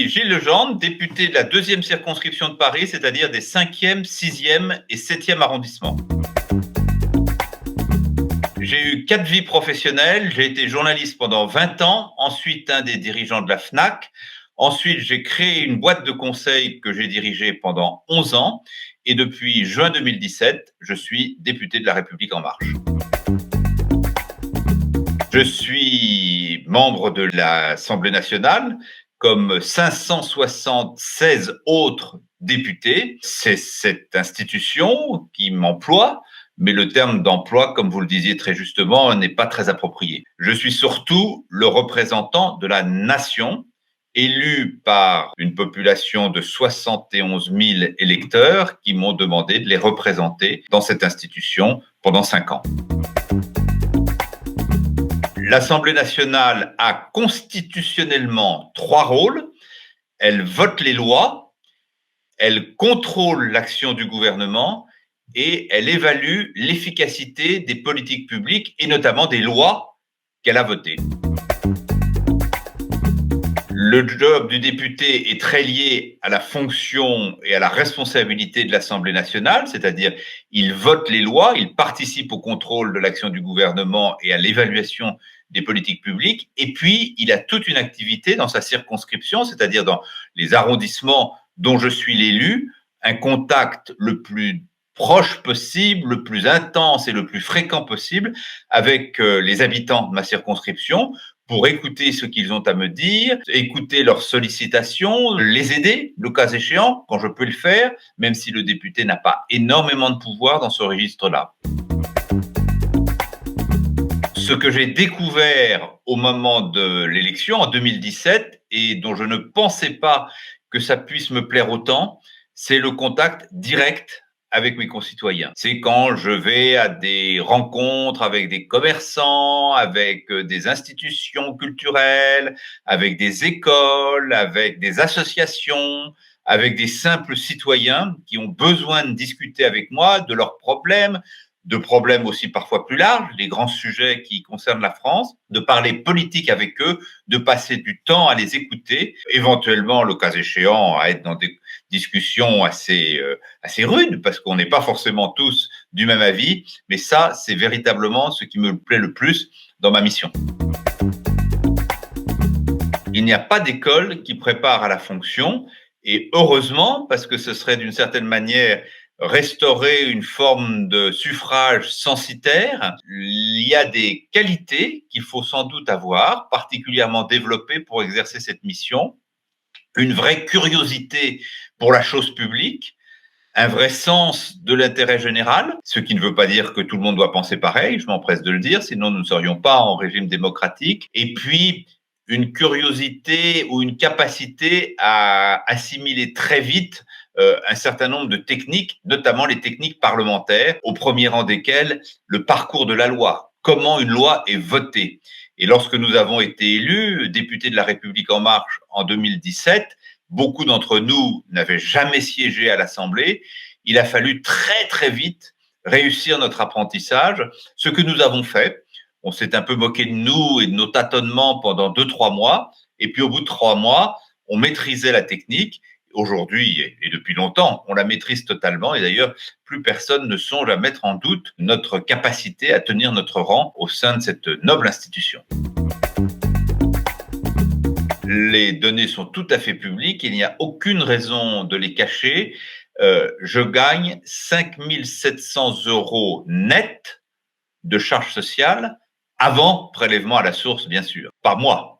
suis Gilles Legendre, député de la 2e circonscription de Paris, c'est-à-dire des 5e, 6e et 7e arrondissements. J'ai eu 4 vies professionnelles. J'ai été journaliste pendant 20 ans, ensuite un des dirigeants de la FNAC. Ensuite, j'ai créé une boîte de conseil que j'ai dirigée pendant 11 ans. Et depuis juin 2017, je suis député de La République En Marche. Je suis membre de l'Assemblée nationale, comme 576 autres députés. C'est cette institution qui m'emploie, mais le terme d'emploi, comme vous le disiez très justement, n'est pas très approprié. Je suis surtout le représentant de la nation, élu par une population de 71 000 électeurs qui m'ont demandé de les représenter dans cette institution pendant 5 ans. L'Assemblée nationale a constitutionnellement 3 rôles. Elle vote les lois, elle contrôle l'action du gouvernement et elle évalue l'efficacité des politiques publiques et notamment des lois qu'elle a votées. Le job du député est très lié à la fonction et à la responsabilité de l'Assemblée nationale, c'est-à-dire il vote les lois, il participe au contrôle de l'action du gouvernement et à l'évaluation des politiques publiques, et puis il a toute une activité dans sa circonscription, c'est-à-dire dans les arrondissements dont je suis l'élu, un contact le plus proche possible, le plus intense et le plus fréquent possible avec les habitants de ma circonscription pour écouter ce qu'ils ont à me dire, écouter leurs sollicitations, les aider, le cas échéant, quand je peux le faire, même si le député n'a pas énormément de pouvoir dans ce registre-là. Ce que j'ai découvert au moment de l'élection, en 2017, et dont je ne pensais pas que ça puisse me plaire autant, c'est le contact direct avec mes concitoyens. C'est quand je vais à des rencontres avec des commerçants, avec des institutions culturelles, avec des écoles, avec des associations, avec des simples citoyens qui ont besoin de discuter avec moi de leurs problèmes, de problèmes aussi parfois plus larges, les grands sujets qui concernent la France, de parler politique avec eux, de passer du temps à les écouter, éventuellement, le cas échéant, à être dans des discussions assez rudes, parce qu'on n'est pas forcément tous du même avis, mais ça, c'est véritablement ce qui me plaît le plus dans ma mission. Il n'y a pas d'école qui prépare à la fonction, et heureusement, parce que ce serait d'une certaine manière restaurer une forme de suffrage censitaire, il y a des qualités qu'il faut sans doute avoir, particulièrement développées pour exercer cette mission, une vraie curiosité pour la chose publique, un vrai sens de l'intérêt général, ce qui ne veut pas dire que tout le monde doit penser pareil, je m'empresse de le dire, sinon nous ne serions pas en régime démocratique, et puis une curiosité ou une capacité à assimiler très vite un certain nombre de techniques, notamment les techniques parlementaires, au premier rang desquelles le parcours de la loi, comment une loi est votée. Et lorsque nous avons été élus, députés de La République En Marche en 2017, beaucoup d'entre nous n'avaient jamais siégé à l'Assemblée. Il a fallu très très vite réussir notre apprentissage, ce que nous avons fait. On s'est un peu moqué de nous et de nos tâtonnements pendant 2-3 mois, et puis au bout de 3 mois, on maîtrisait la technique. Aujourd'hui, et depuis longtemps, on la maîtrise totalement, et d'ailleurs, plus personne ne songe à mettre en doute notre capacité à tenir notre rang au sein de cette noble institution. Les données sont tout à fait publiques, il n'y a aucune raison de les cacher. Je gagne 5 700 € net de charges sociales, avant prélèvement à la source, bien sûr, par mois.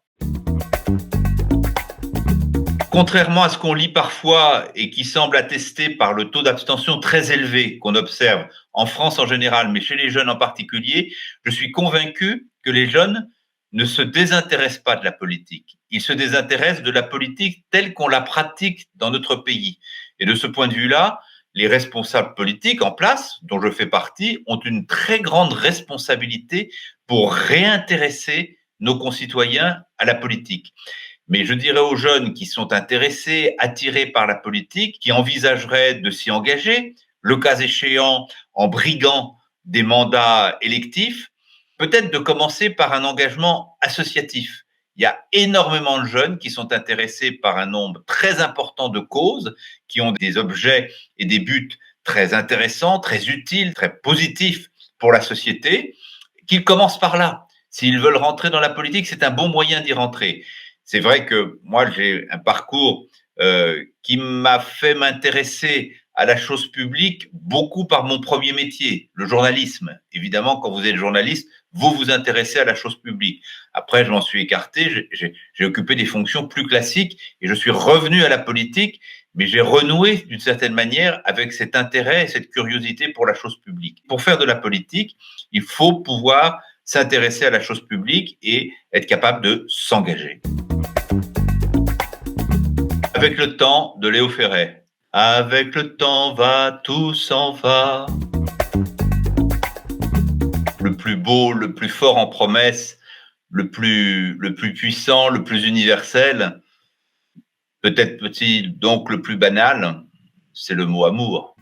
Contrairement à ce qu'on lit parfois et qui semble attesté par le taux d'abstention très élevé qu'on observe en France en général, mais chez les jeunes en particulier, je suis convaincu que les jeunes ne se désintéressent pas de la politique. Ils se désintéressent de la politique telle qu'on la pratique dans notre pays. Et de ce point de vue-là, les responsables politiques en place, dont je fais partie, ont une très grande responsabilité pour réintéresser nos concitoyens à la politique. Mais je dirais aux jeunes qui sont intéressés, attirés par la politique, qui envisageraient de s'y engager, le cas échéant en briguant des mandats électifs, peut-être de commencer par un engagement associatif. Il y a énormément de jeunes qui sont intéressés par un nombre très important de causes, qui ont des objets et des buts très intéressants, très utiles, très positifs pour la société, qu'ils commencent par là. S'ils veulent rentrer dans la politique, c'est un bon moyen d'y rentrer. C'est vrai que moi, j'ai un parcours qui m'a fait m'intéresser à la chose publique beaucoup par mon premier métier, le journalisme. Évidemment, quand vous êtes journaliste, vous vous intéressez à la chose publique. Après, je m'en suis écarté, j'ai occupé des fonctions plus classiques et je suis revenu à la politique, mais j'ai renoué d'une certaine manière avec cet intérêt et cette curiosité pour la chose publique. Pour faire de la politique, il faut pouvoir s'intéresser à la chose publique et être capable de s'engager. Avec le temps, de Léo Ferré. Avec le temps va, tout s'en va. Le plus beau, le plus fort en promesse, le plus puissant, le plus universel, peut-être petit, donc le plus banal, c'est le mot amour.